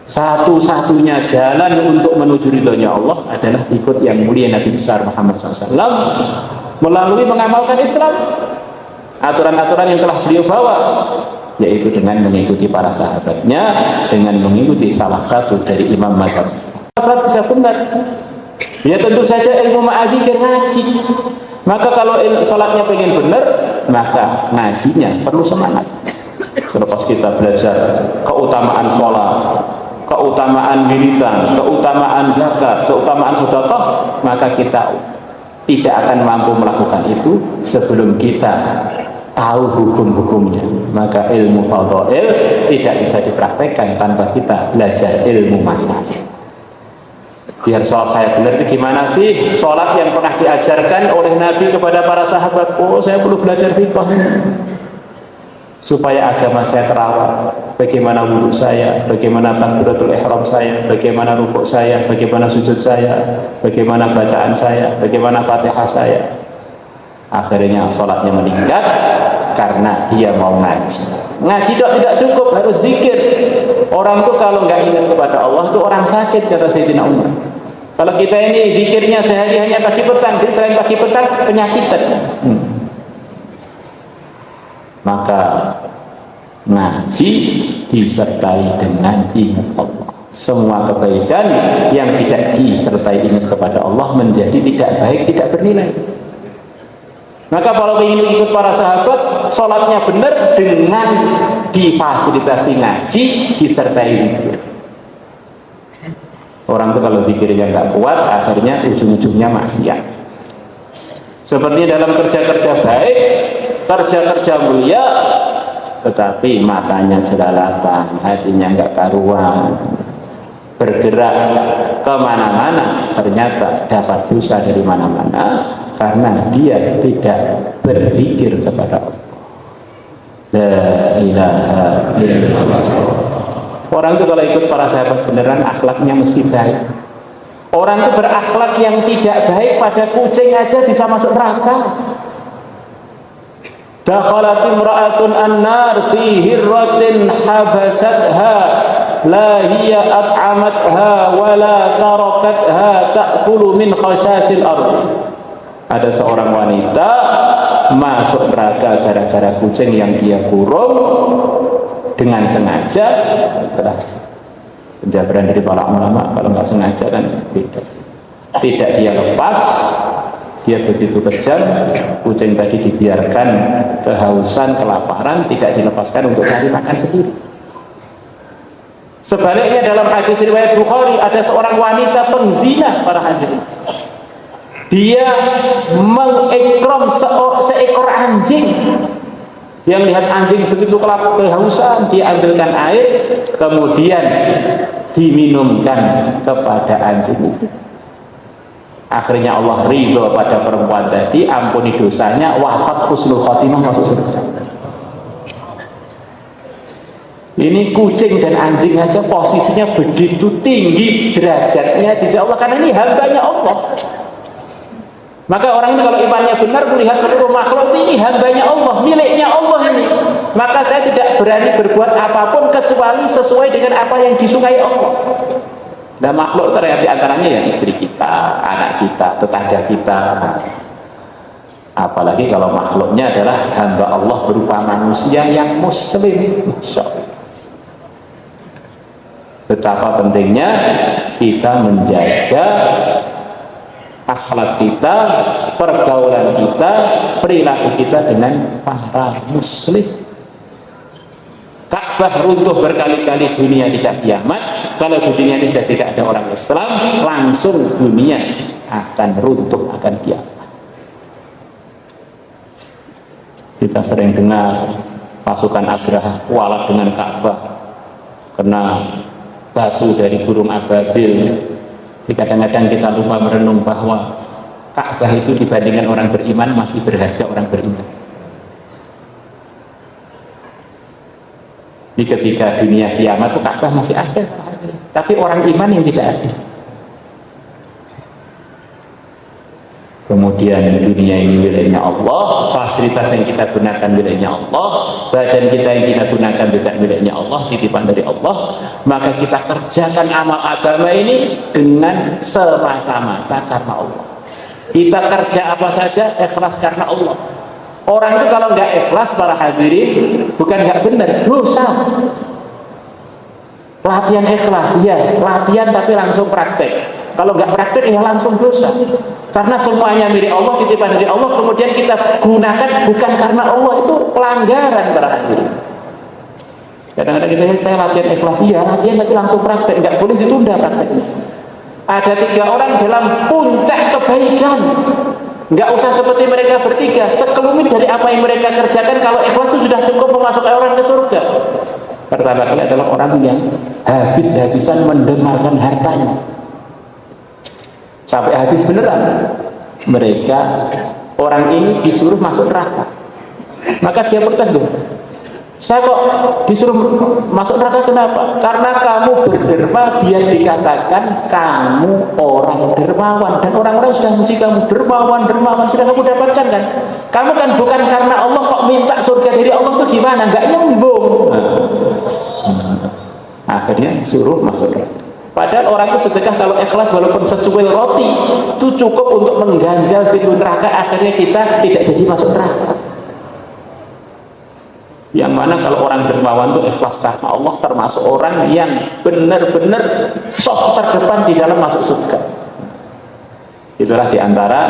Satu-satunya jalan untuk menuju ridhonya Allah adalah ikut yang mulia Nabi besar Muhammad SAW melalui mengamalkan Islam, aturan-aturan yang telah beliau bawa, yaitu dengan mengikuti para sahabatnya, dengan mengikuti salah satu dari imam mazhab. Salat bisa benar, ya tentu saja ilmu ma'adzikir ngaji. Maka kalau sholatnya pengen benar, maka ngajinya perlu semangat. Selepas kita belajar keutamaan sholat, keutamaan wiridan, keutamaan zakat, keutamaan sedekah, maka kita tidak akan mampu melakukan itu sebelum kita tahu hukum-hukumnya. Maka ilmu fadhail tidak bisa dipraktekkan tanpa kita belajar ilmu masalah. Biar sholat saya benar itu gimana sih? Sholat yang pernah diajarkan oleh Nabi kepada para sahabat. Oh, saya perlu belajar fiqh supaya agama saya terawat. Bagaimana wudhu saya, bagaimana takbiratul ihram saya, bagaimana rukuk saya, bagaimana sujud saya, bagaimana bacaan saya, bagaimana fatihah saya. Akhirnya sholatnya meningkat karena dia mau ngaji. Ngaji tidak cukup, harus zikir. Orang tuh kalau nggak ingat kepada Allah tuh orang sakit, kata Sayyidina Umar. Kalau kita ini zikirnya sehari hanya pagi petang, jadi selain pagi petang penyakitan. Maka ngaji disertai dengan ingat Allah. Semua kebaikan yang tidak disertai ingat kepada Allah menjadi tidak baik, tidak bernilai. Maka kalau ingin ikut para sahabat, sholatnya benar dengan difasilitasi ngaji disertai zikir. Orang itu kalau zikirnya nggak kuat, akhirnya ujung-ujungnya maksiat. Seperti dalam kerja-kerja baik, kerja-kerja mulia, tetapi matanya jelalatan, hatinya nggak karuan, bergerak kemana-mana, ternyata dapat dosa dari mana-mana karena dia tidak berzikir kepada Allah. La ilaha illallah. Orang itu kalau ikut para sahabat beneran akhlaknya mesti baik. Orang itu berakhlak yang tidak baik pada kucing aja bisa masuk neraka. Dakhalat imra'atun an-nar fi hirratin habasatha la hiya at'amatha wa la tarakatha ta'kulu min khashasil ardh. Ada seorang wanita masuk neraka gara-gara kucing yang dia kurung dengan sengaja. Penjabaran dari para ulama, kalau nggak sengaja kan beda. Tidak dia lepas, dia begitu kejam, kucing tadi dibiarkan kehausan, kelaparan, tidak dilepaskan untuk cari makan sendiri. Sebaliknya dalam hadis riwayat Bukhari ada seorang wanita penzina, para hadirin. Dia mengikram seekor anjing. Dia melihat anjing begitu kehausan, dia ambilkan air, kemudian diminumkan kepada anjing itu. Akhirnya Allah ridho pada perempuan tadi, ampuni dosanya, wafat husnul khotimah, masuk surga. Ini kucing dan anjing aja posisinya begitu tinggi derajatnya di sisi Allah, karena ini hambanya Allah. Maka orang ini kalau imannya benar melihat seluruh makhluk ini hambanya Allah, miliknya Allah ini. Maka saya tidak berani berbuat apapun kecuali sesuai dengan apa yang disukai Allah. Dan makhluk ternyata diantaranya ya istri kita, anak kita, tetangga kita. Apalagi kalau makhluknya adalah hamba Allah berupa manusia yang muslim. Masya Allah. Betapa pentingnya kita menjaga akhlak kita, pergaulan kita, perilaku kita dengan para muslim. Ka'bah runtuh berkali-kali, dunia tidak kiamat. Kalau dunia ini sudah tidak ada orang Islam, langsung dunia akan runtuh, akan kiamat. Kita sering dengar pasukan Abraha kualat dengan Ka'bah karena batu dari burung ababil. Kadang-kadang kita lupa merenung bahwa Ka'bah itu dibandingkan orang beriman masih berharga orang beriman. Jadi ketika dunia kiamat itu Ka'bah masih ada, tapi orang iman yang tidak ada. kemudian dunia ini miliknya Allah, fasilitas yang kita gunakan miliknya Allah, badan kita yang kita gunakan juga miliknya Allah, titipan dari Allah, maka kita kerjakan amal agama ini dengan semata-mata karena Allah. Kita kerja apa saja ikhlas karena Allah. Orang itu kalau nggak ikhlas, para hadirin, bukan nggak benar, dosa. Latihan ikhlas, ya latihan tapi langsung praktek. Kalau nggak praktek ya langsung dosa. Karena semuanya milik Allah, titipan dari Allah, kemudian kita gunakan bukan karena Allah, itu pelanggaran para hadirin. Kadang-kadang kita saya latihan ikhlas, iya latihan tapi langsung praktek, nggak boleh ditunda prakteknya. Ada 3 orang dalam puncak kebaikan, nggak usah seperti mereka bertiga, sekelumit dari apa yang mereka kerjakan, kalau ikhlas itu sudah cukup memasukkan orang ke surga. Pertama kali adalah orang yang habis-habisan mendengarkan hartanya sampai habis beneran. Mereka, orang ini disuruh masuk neraka, maka dia protes dong, saya kok disuruh masuk neraka, kenapa? Karena kamu berderma biar dikatakan kamu orang dermawan, dan orang-orang sudah muji kamu dermawan, sudah kamu dapatkan kan. Kamu kan bukan karena Allah kok minta surga dari Allah, itu gimana? Nggak nyambung. Akhirnya suruh masuk neraka. Padahal orang itu sedekah kalau ikhlas walaupun secuil roti itu cukup untuk mengganjal pintu neraka. Akhirnya kita tidak jadi masuk neraka. Yang mana kalau orang dermawan itu ikhlas karena Allah, termasuk orang yang benar-benar soft terdepan di dalam masuk surga. Itulah diantara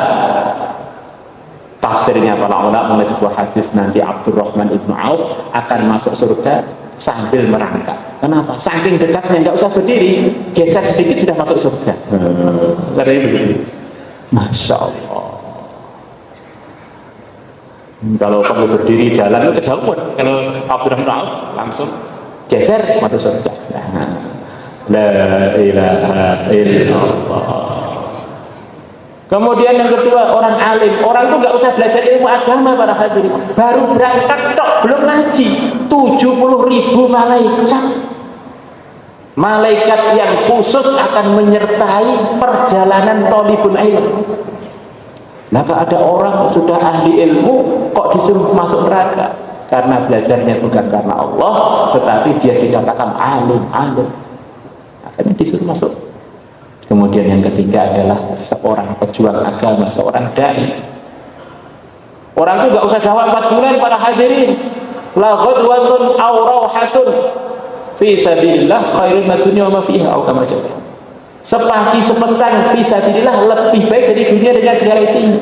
tafsirnya para ulama mengenai sebuah hadis, nanti Abdurrahman ibnu Auf akan masuk surga sambil merangkak. Kenapa? Saking dekatnya, nggak usah berdiri, geser sedikit sudah masuk surga. Katanya begitu. Masya Allah. Kalau perlu berdiri jalan itu kejauhan. Kalau Abdurrahman Auf langsung geser masuk surga. La ilaha illallah. Kemudian yang kedua, orang alim. Orang itu nggak usah belajar ilmu agama para hadirin. Baru berangkat tok, belum ngaji. 70.000 malaikat. Malaikat yang khusus akan menyertai perjalanan thalibul ilm. Maka ada orang sudah ahli ilmu kok disuruh masuk neraka karena belajarnya bukan karena Allah, tetapi dia dikatakan alim. Akhirnya disuruh masuk. Kemudian yang ketiga adalah seorang pejuang agama, seorang dai. Orang itu gak usah dakwah 4 bulan para hadirin. La ghadwatun aw rawhatun fi sabilillah khairun min dunya wa ma fiha aw kama jalla. Sepagi sepetang fi sabilillah lebih baik dari dunia dengan segala isinya.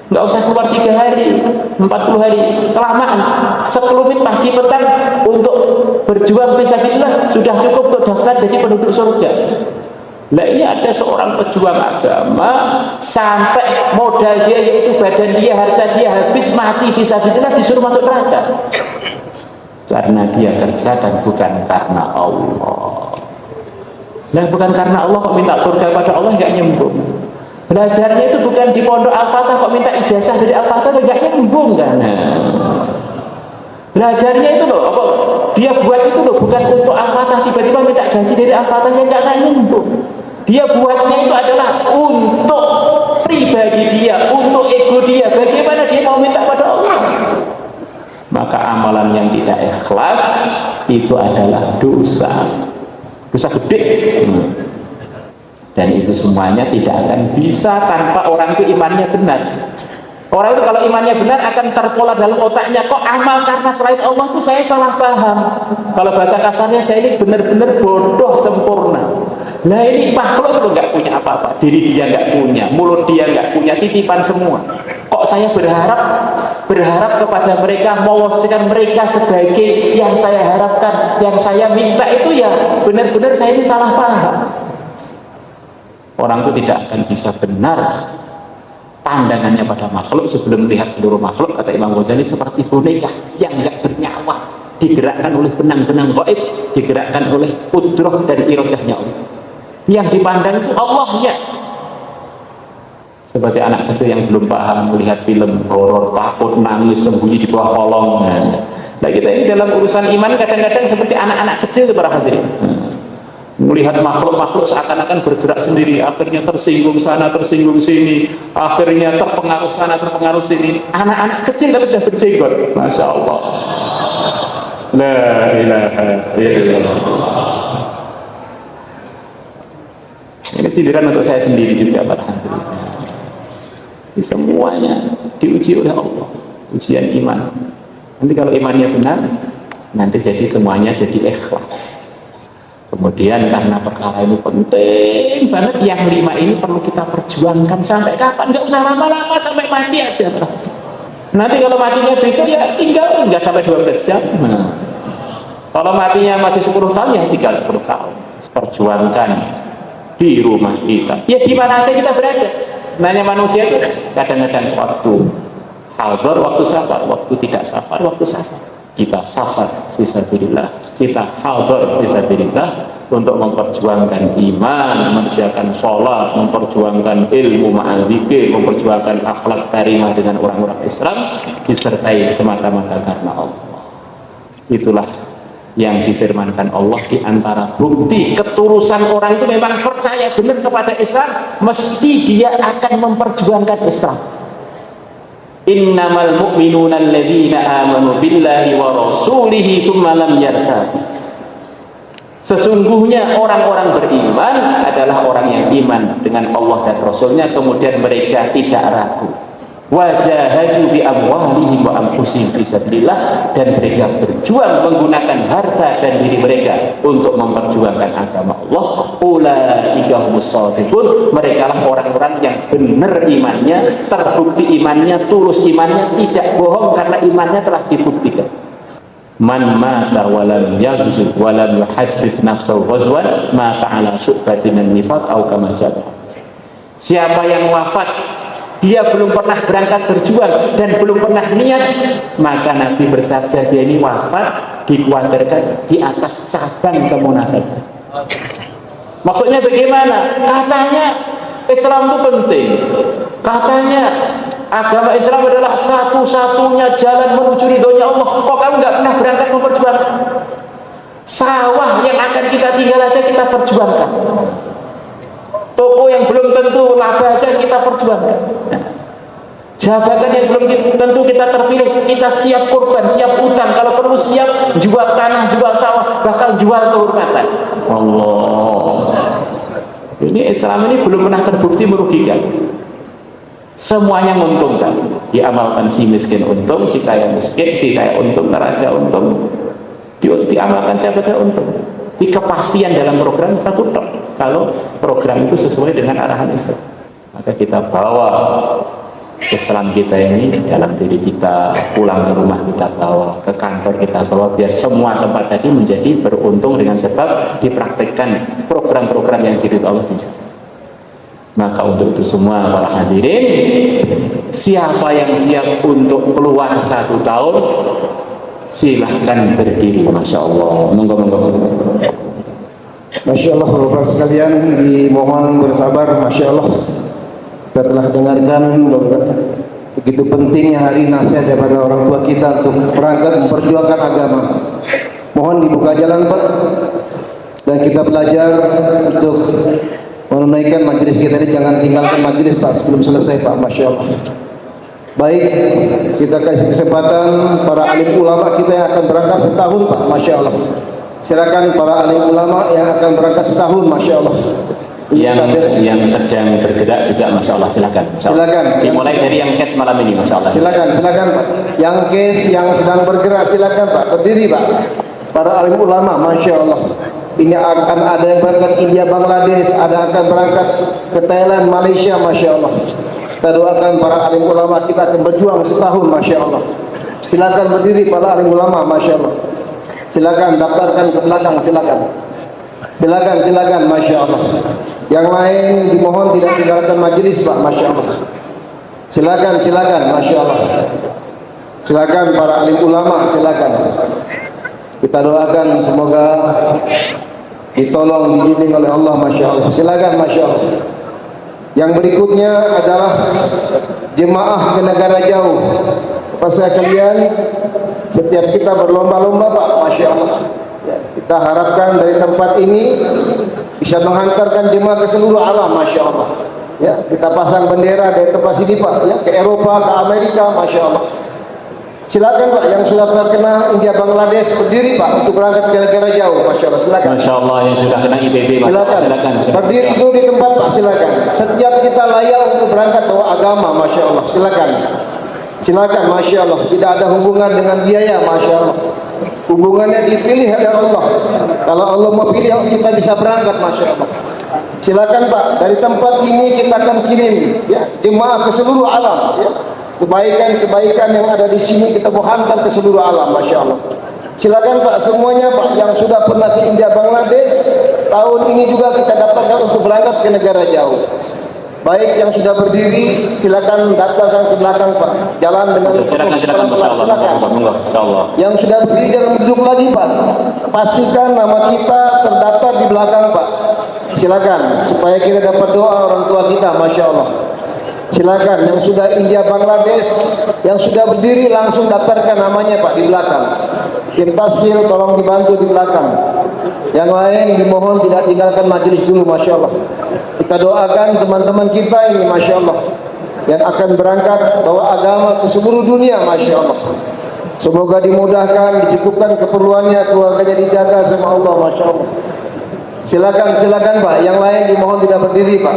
Gak usah keluar 3 hari, 40 hari, kelamaan. Sekelumit pagi petang untuk berjuang fi sabilillah sudah cukup untuk daftar jadi penduduk surga. Nah ini ada seorang pejuang agama sampai modal dia yaitu badan dia, harta dia habis mati fisabilillah, disuruh masuk neraka karena dia kerja dan bukan karena Allah. Nah bukan karena Allah kok minta surga pada Allah, nggak nyambung. Belajarnya itu bukan di pondok Al-Fatah kok minta ijazah dari Al-Fatah, nggak nyambung kan. Belajarnya itu loh, apa dia buat itu loh bukan untuk Al-Fatah, tiba-tiba minta janji dari Al-Fatah, yang nggak nyambung. Dia buatnya itu adalah untuk pribadi dia, untuk ego dia. Bagaimana dia mau minta pada Allah? Maka amalan yang tidak ikhlas itu adalah dosa gede. Dan itu semuanya tidak akan bisa tanpa orang itu imannya benar. Orang itu kalau imannya benar akan terpola dalam otaknya, kok amal karena selain Allah itu saya salah paham. Kalau bahasa kasarnya, saya ini benar-benar bodoh sempurna. Nah ini makhluk itu nggak punya apa-apa, diri dia nggak punya, mulut dia nggak punya, titipan semua. Kok saya berharap kepada mereka, mewasikan mereka sebagai yang saya harapkan, yang saya minta itu ya benar-benar saya ini salah paham. Orang itu tidak akan bisa benar pandangannya pada makhluk sebelum melihat seluruh makhluk, kata Imam Ghazali, seperti boneka yang nggak bernyawa, digerakkan oleh benang-benang gaib, digerakkan oleh qudrah dari iradahnya Allah. Yang dipandang itu Allahnya. Seperti anak kecil yang belum paham melihat film horor, takut, nangis, sembunyi di bawah kolong. Nah kita ini dalam urusan iman kadang-kadang seperti anak-anak kecil para hadirin. melihat makhluk-makhluk seakan-akan bergerak sendiri, akhirnya tersinggung sana, tersinggung sini, akhirnya terpengaruh sana, terpengaruh sini. Anak-anak kecil tapi sudah berjenggot, masya Allah. La ilaha illallah. Ini sindiran untuk saya sendiri juga, alhamdulillah. Ini semuanya diuji oleh Allah, ujian iman. Nanti kalau imannya benar, nanti jadi semuanya jadi ikhlas. Kemudian karena perkara ini penting banget, yang 5 ini perlu kita perjuangkan sampai kapan? Nggak usah lama-lama, sampai mati aja. Nanti kalau matinya besok ya tinggal nggak sampai 12 jam. Kalau matinya masih 10 tahun ya tinggal 10 tahun. Perjuangkan di rumah kita. Ya di mana aja kita berada. Nanya manusia itu kadang-kadang waktu hadar, waktu safar, waktu tidak safar, waktu safar. Kita safar fisabilillah, kita hadar fisabilillah untuk memperjuangkan iman, mengerjakan sholat, memperjuangkan ilmu ma'al dzikir, memperjuangkan akhlak karimah dengan orang-orang Islam, disertai semata-mata karena Allah. Itulah yang difirmankan Allah, di antara bukti ketulusan orang itu memang percaya benar kepada Islam, mesti dia akan memperjuangkan Islam. Innamal mu'minuna alladzina amanu billahi wa rasulihi tsumma lam yartabu. Sesungguhnya orang-orang beriman adalah orang yang iman dengan Allah dan Rasulnya, kemudian mereka tidak ragu. Wajahadu bi amwalihim wa anfusihim fisabilillah, dan mereka berjuang menggunakan harta dan diri mereka untuk memperjuangkan agama Allah. Ulaika humus shadiqun, mereka lah orang-orang yang benar imannya, terbukti imannya, tulus imannya, tidak bohong karena imannya telah dibuktikan. Man mata walam yaghzu walam yuhaddits nafsahu ghazwan mata ala syu'batin min nifaq au kama jaa. Siapa yang wafat dia belum pernah berangkat berjuang dan belum pernah niat, maka Nabi bersabda dia ini wafat dikhawatirkan di atas cabang kemunafikan. Maksudnya bagaimana? Katanya Islam itu penting, katanya agama Islam adalah satu-satunya jalan menuju ridhonya Allah. Kok kamu nggak pernah berangkat memperjuangkan? Sawah yang akan kita tinggal aja kita perjuangkan, toko yang belum tentu laba aja kita perjuangkan, jabatan yang belum tentu kita terpilih, kita siap korban, siap utang, kalau perlu siap jual tanah, jual sawah, bahkan jual kehormatan. Allah, ini Islam ini belum pernah terbukti merugikan, semuanya menguntungkan. Diamalkan si miskin untung, si kaya miskin, si kaya untung, raja untung, diamalkan siapa saja untung. Di kepastian dalam program satu tok, kalau program itu sesuai dengan arahan Islam, maka kita bawa Islam kita ini dalam diri kita, pulang ke rumah kita bawa, ke kantor kita bawa, biar semua tempat tadi menjadi beruntung dengan sebab dipraktikkan program-program yang diridhoi Allah di sana. Maka untuk itu semua para hadirin, siapa yang siap untuk keluar 1 tahun, silahkan berdiri. Masya Allah, monggo. Masya Allah, Bapak sekalian dimohon bersabar. Masya Allah, kita telah dengarkan begitu pentingnya hari nasihat daripada orang tua kita untuk berangkat memperjuangkan agama. Mohon dibuka jalan Pak, dan kita belajar untuk menunaikan majelis kita ini. Jangan tinggalkan majelis Pak sebelum selesai Pak. Masya Allah. Baik, kita kasih kesempatan para alim ulama kita yang akan berangkat setahun Pak. Masya Allah. Silakan para alim ulama yang akan berangkat setahun. Masya Allah. Yang sedang bergerak juga, Masya Allah, silakan. Silakan. Dimulai dari yang kes malam ini, Masya Allah. Silakan Pak. Yang kes yang sedang bergerak, silakan Pak. Berdiri Pak. Para alim ulama, Masya Allah. Ini akan ada yang berangkat India, Bangladesh, ada akan berangkat ke Thailand, Malaysia, Masya Allah. Kita doakan para alim ulama kita akan berjuang setahun, Masya Allah. Silakan berdiri para alim ulama, Masya Allah. Silakan daftarkan ke belakang, silakan, Masya Allah. Yang lain dimohon tidak tinggalkan majelis Pak. Masya Allah. Silakan, Masya Allah. Silakan para alim ulama, silakan. Kita doakan semoga ditolong, dibimbing oleh Allah. Masya Allah. Silakan, Masya Allah. Yang berikutnya adalah jemaah ke negara jauh. Bapak sekalian, setiap kita berlomba-lomba Pak. Masya Allah. Ya, kita harapkan dari tempat ini bisa menghantarkan jemaah ke seluruh alam, masya Allah. Ya, kita pasang bendera dari tempat sini Pak, ya, ke Eropa, ke Amerika, masya Allah. Silakan Pak, yang sudah terkena India Bangladesh berdiri Pak untuk berangkat ke negara jauh, masya Allah. Silakan. Masya Allah, yang sudah kena IPB, Silakan. silakan. Berdiri dulu di tempat Pak, silakan. Setiap kita layak untuk berangkat bawa agama, masya Allah. Silakan. Silakan, masya Allah. Tidak ada hubungan dengan biaya, masya Allah. Hubungannya dipilih oleh Allah. Kalau Allah mau pilih, kita bisa berangkat, masya Allah. Silakan Pak, dari tempat ini kita akan kirim ya, jemaah ke seluruh alam. Ya. Kebaikan-kebaikan yang ada di sini kita mau hantar ke seluruh alam, masya Allah. Silakan Pak, semuanya Pak yang sudah pernah ke India Bangladesh, tahun ini juga kita daftarkan untuk berangkat ke negara jauh. Baik yang sudah berdiri, silakan daftarkan ke belakang Pak. Jalan dengan silakan, masya Allah. Yang sudah berdiri jangan duduk lagi Pak. Pastikan nama kita terdaftar di belakang Pak. Silakan supaya kita dapat doa orang tua kita, masya Allah. Silakan yang sudah India Bangladesh, yang sudah berdiri langsung daftarkan namanya Pak di belakang. Tim tasmil tolong dibantu di belakang. Yang lain dimohon tidak tinggalkan majelis dulu, masya Allah. Kita doakan teman-teman kita ini, masya Allah, yang akan berangkat bawa agama ke seluruh dunia, masya Allah. Semoga dimudahkan, dicukupkan keperluannya, keluarganya dijaga sama Allah, masya Allah. Silakan, silakan Pak. Yang lain dimohon tidak berdiri Pak.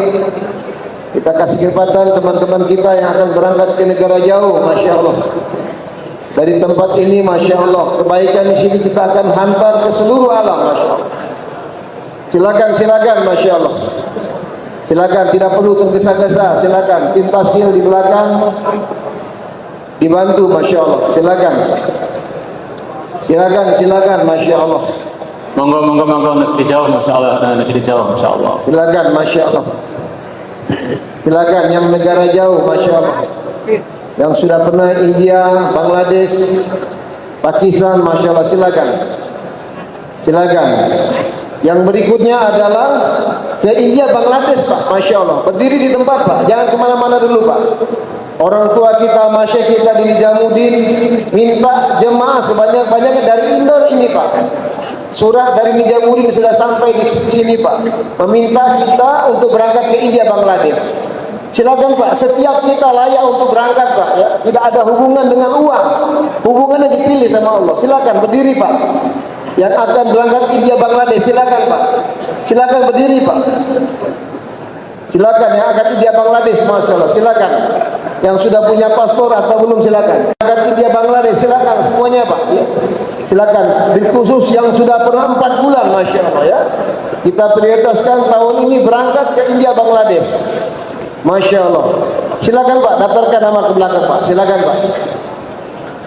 Kita kasih kesempatan teman-teman kita yang akan berangkat ke negara jauh, masya Allah. Dari tempat ini, masya Allah, kebaikan di sini kita akan hantar ke seluruh alam, masya Allah. Silakan, silakan, masya Allah. Silakan, tidak perlu tergesa-gesa. Silakan, tim tasmil di belakang dibantu, masya Allah. Silakan, silakan, silakan, masya Allah. Monggo, negeri jauh, masya Allah, negeri jauh, masya Allah. Silakan, masya Allah. Silakan yang negara jauh, masya Allah. Yang sudah pernah India, Bangladesh, Pakistan, masya Allah, silakan. Silakan. Yang berikutnya adalah ke India, Bangladesh Pak, masya Allah. Berdiri di tempat Pak, jangan kemana-mana dulu Pak. Orang tua kita, masya kita di Nijamuddin minta jemaah sebanyak-banyaknya dari Indor ini Pak. Surat dari Nijamuddin sudah sampai di sini Pak, meminta kita untuk berangkat ke India Bangladesh. Silakan Pak, setiap kita layak untuk berangkat Pak, ya. Tidak ada hubungan dengan uang, hubungannya dipilih sama Allah. Silakan berdiri Pak. Yang akan berangkat ke India Bangladesh, silakan Pak. Silakan berdiri Pak. Silakan yang akan India Bangladesh, masya Allah, silakan. Yang sudah punya paspor atau belum, silakan. Akan India Bangladesh, silakan semuanya Pak. Ya. Silakan. Khusus yang sudah pernah 4 bulan, masya Allah ya. Kita prioritaskan tahun ini berangkat ke India Bangladesh, masya Allah. Silakan Pak, daftarkan nama ke belakang Pak. Silakan Pak.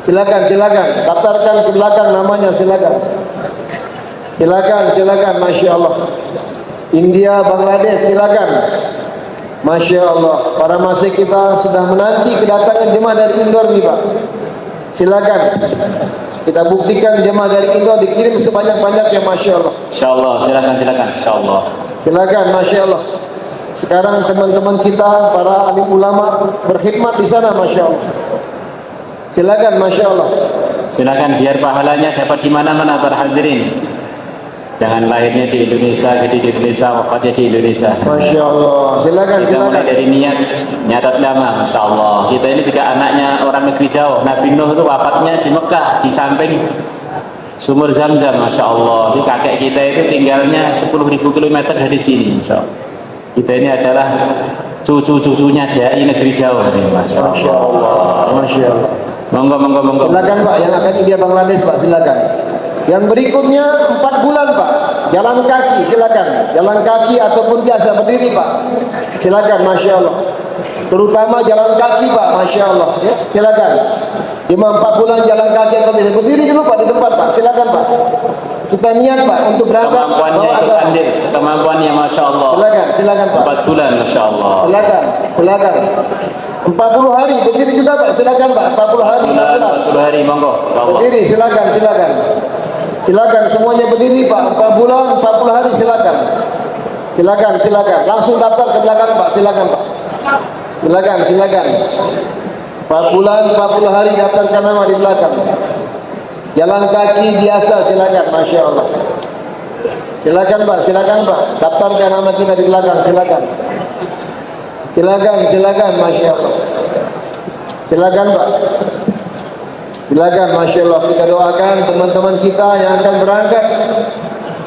Silakan, silakan. Daftarkan ke belakang namanya, silakan. Silakan, silakan, masya Allah. India, Bangladesh, silakan. Masya Allah. Para masih kita sudah menanti kedatangan jemaah dari Indor nih Pak. Silakan. Kita buktikan jemaah dari Indor dikirim sebanyak-banyaknya, masya Allah. Insya Allah, silakan, insya Allah. Silakan, masya Allah. Sekarang teman-teman kita para alim ulama berkhidmat di sana, masya Allah. Silakan, masya Allah. Silakan, biar pahalanya dapat di mana-mana para hadirin. Jangan lahirnya di Indonesia, jadi di Indonesia, wafatnya di Indonesia. Masya Allah. Silakan, Kita silakan. mulai dari niat, nyatat lama, masya Allah. Kita ini juga anaknya orang negeri jauh. Nabi Nuh itu wafatnya di Mekah, di samping sumur Zam-Zam, masya Allah. Jadi kakek kita itu tinggalnya 10.000 km dari sini, masya Allah. Kita ini adalah cucu-cucunya dai negeri jauh, masya Allah. Masya Allah. Masya Allah. Monggo. Silakan Pak, yang akan India Bangladesh Pak, silakan. Yang berikutnya 4 bulan Pak, jalan kaki, silakan. Jalan kaki ataupun biasa berdiri Pak, silakan, masya Allah. Terutama jalan kaki Pak, masya Allah. Ya, silakan. 4 bulan jalan kaki atau biasa berdiri dulu Pak di tempat Pak, silakan Pak. Kita niat Pak untuk berangkat. Kemampuannya itu andil, kemampuannya masya Allah. Silakan Pak. 4 bulan, masya Allah. Silakan. 40 hari berdiri juga Pak, silakan Pak. 40 hari. 40 hari, monggo. Berdiri, silakan. Silakan semuanya berdiri Pak. 4 bulan, 40 hari, silakan. Langsung daftar ke belakang Pak, silakan Pak. Silakan. 4 bulan, 40 hari daftarkan nama di belakang. Jalan kaki biasa, silakan, masya Allah. Silakan Pak, silakan Pak. Daftarkan nama kita di belakang, silakan. Silakan, silakan, Masya Allah. Silakan Pak. Silakan, Masya Allah. Kita doakan teman-teman kita yang akan berangkat.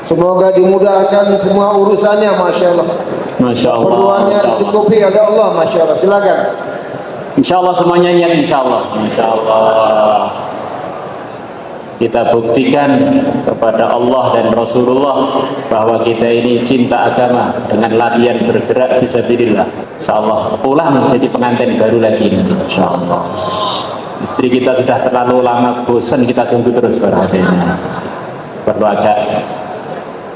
Semoga dimudahkan semua urusannya, Masya Allah. Masya Allah. Keperluannya dicukupi oleh Allah, Masya Allah. Silakan. Insya Allah semuanya niat, insya Allah. Insya Allah. Kita buktikan kepada Allah dan Rasulullah bahwa kita ini cinta agama dengan latihan bergerak fisabilillah. Insya Allah pulang menjadi pengantin baru lagi nanti. Insya Allah. Istri kita sudah terlalu lama bosan, kita tunggu terus perhatiannya. Perlu agak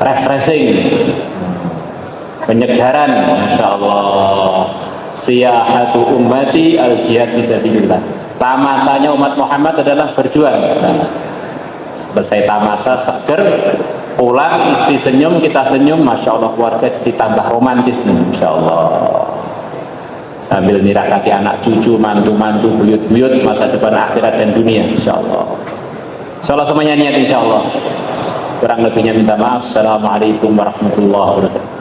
refreshing, penyegaran. Masya Allah. Siyahatu ummati al-jihad fisabilillah. Tamasanya umat Muhammad adalah berjuang. Selesai tamasa seger, pulang istri senyum, kita senyum, Masya Allah, keluarga jadi tambah romantis nih, Masya Allah. Sambil nirakati anak cucu, mantu-mantu, buyut-buyut, masa depan akhirat dan dunia, Insya Allah. Insya Allah semuanya niat, Insya Allah. Kurang lebihnya minta maaf. Assalamualaikum warahmatullahi wabarakatuh.